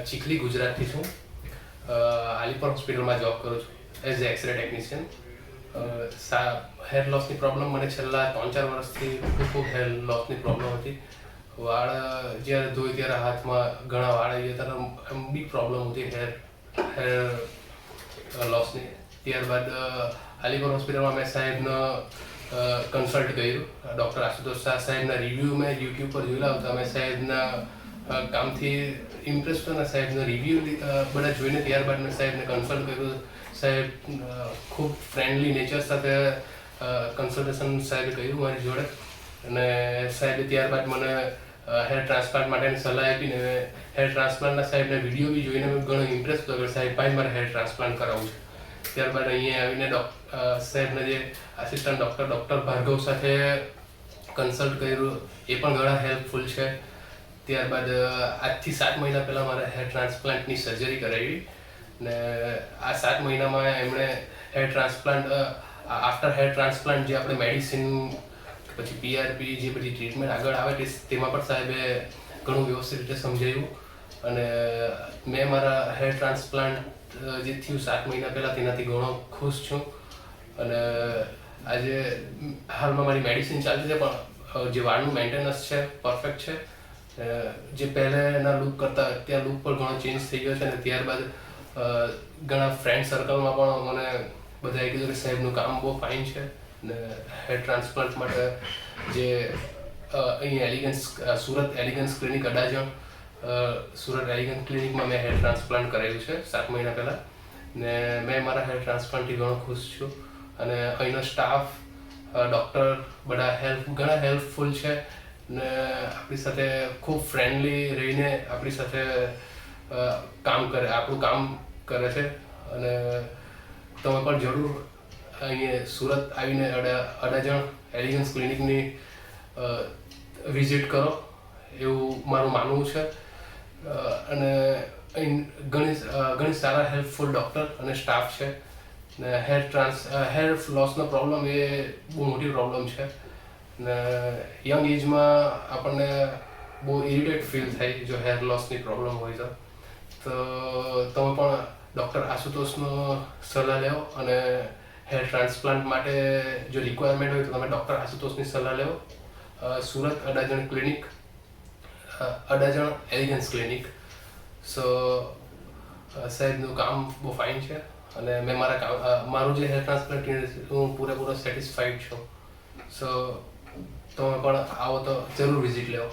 ચીખલી ગુજરાતથી છું. આલીપર હોસ્પિટલમાં જોબ કરું છું as a X-ray technician. Hair લોસની પ્રોબ્લેમ મને છેલ્લા 3-4 વર્ષથી ખૂબ હેર લોસની પ્રોબ્લેમ હતી. વાળ જ્યારે ધોઈ ત્યારે હાથમાં ઘણા વાળ આવી ગયા ત્યારે બિગ પ્રોબ્લેમ હતી હેર લોસની. ત્યારબાદ આલીપર હોસ્પિટલમાં મેં સાહેબનો કન્સલ્ટ કર્યું. ડૉક્ટર આશુતોષ શાહ સાહેબના રિવ્યૂ મેં યુટ્યુબ પર જોયેલા હતા. મેં સાહેબના કામથી ઇમ્પ્રેસ હતો અને સાહેબનો રિવ્યૂ બધા જોઈને ત્યારબાદ મેં સાહેબને કન્સલ્ટ કર્યું. સાહેબ ખૂબ ફ્રેન્ડલી નેચર સાથે કન્સલ્ટેશન સાહેબે કર્યું મારી જોડે અને સાહેબે ત્યારબાદ મને હેર ટ્રાન્સપ્લાન્ટ માટેની સલાહ આપીને હેર ટ્રાન્સપ્લાન્ટના સાહેબના વિડીયો બી જોઈને મેં ઘણો ઇમ્પ્રેસ થયો કે સાહેબ પાસે મારે હેર ટ્રાન્સપ્લાન્ટ કરાવવું છે. ત્યારબાદ અહીંયા આવીને સાહેબના જે આસિસ્ટન્ટ ડૉક્ટર ભાર્ગવ સાથે કન્સલ્ટ કર્યું, એ પણ ઘણા હેલ્પફુલ છે. ત્યારબાદ આજથી 7 મહિના પહેલાં મારે હેર ટ્રાન્સપ્લાન્ટની સર્જરી કરાવી ને આ 7 મહિનામાં એમણે hair transplant after hair transplant જે આપણે મેડિસિન પછી PRP જે બધી ટ્રીટમેન્ટ આગળ આવે તેમાં પણ સાહેબે ઘણું વ્યવસ્થિત રીતે સમજાવ્યું અને મેં મારા હેર ટ્રાન્સપ્લાન્ટ જે થયું 7 મહિના પહેલાં તેનાથી ઘણો ખુશ છું. અને આજે હાલમાં મારી મેડિસિન ચાલતી છે પણ જે વાળનું મેન્ટેનન્સ છે પરફેક્ટ છે. જે પહેલાંના લુક કરતાં અત્યારે લુક પર ઘણો ચેન્જ થઈ ગયો છે અને ત્યારબાદ ઘણા ફ્રેન્ડ સર્કલમાં પણ મને બધાએ કીધું કે સાહેબનું કામ બહુ ફાઇન છે. ને હેર ટ્રાન્સપ્લાન્ટ માટે જે અહીં Surat elegance clinic Adajan Surat elegance ક્લિનિકમાં મેં હેર ટ્રાન્સપ્લાન્ટ કરાવ્યું છે 7 મહિના પહેલાં ને મેં મારા હેર ટ્રાન્સપ્લાન્ટથી ઘણો ખુશ છું. અને અહીંનો સ્ટાફ ડૉક્ટર બધા ઘણા હેલ્પફુલ છે ને આપણી સાથે ખૂબ ફ્રેન્ડલી રહીને આપણી સાથે આપણું કામ કરે છે. અને તમે પણ જરૂર અહીંયા સુરત આવીને અડાજણ એલિગન્સ ક્લિનિકની વિઝિટ કરો એવું મારું માનવું છે. અને અહીં ઘણી સારા હેલ્પફુલ ડૉક્ટર અને સ્ટાફ છે ને હેર લોસનો પ્રોબ્લેમ એ બહુ મોટી પ્રોબ્લેમ છે ને યંગ એજમાં આપણને બહુ ઇરિટેટ ફીલ થાય જો હેર લોસની પ્રોબ્લેમ હોય તો તમે પણ ડૉક્ટર આશુતોષનો સલાહ લેવો અને હેર ટ્રાન્સપ્લાન્ટ માટે જો રિક્વાયરમેન્ટ હોય તો તમે ડૉક્ટર આશુતોષની સલાહ લેવો. Surat Adajan clinic Adajan elegance clinic. સાહેબનું કામ બહુ ફાઇન છે અને મેં મારું જે હેર ટ્રાન્સપ્લાન્ટ હું પૂરેપૂરો સેટિસ્ફાઈડ છું. તમે પણ આવો તો જરૂર વિઝિટ લેવો.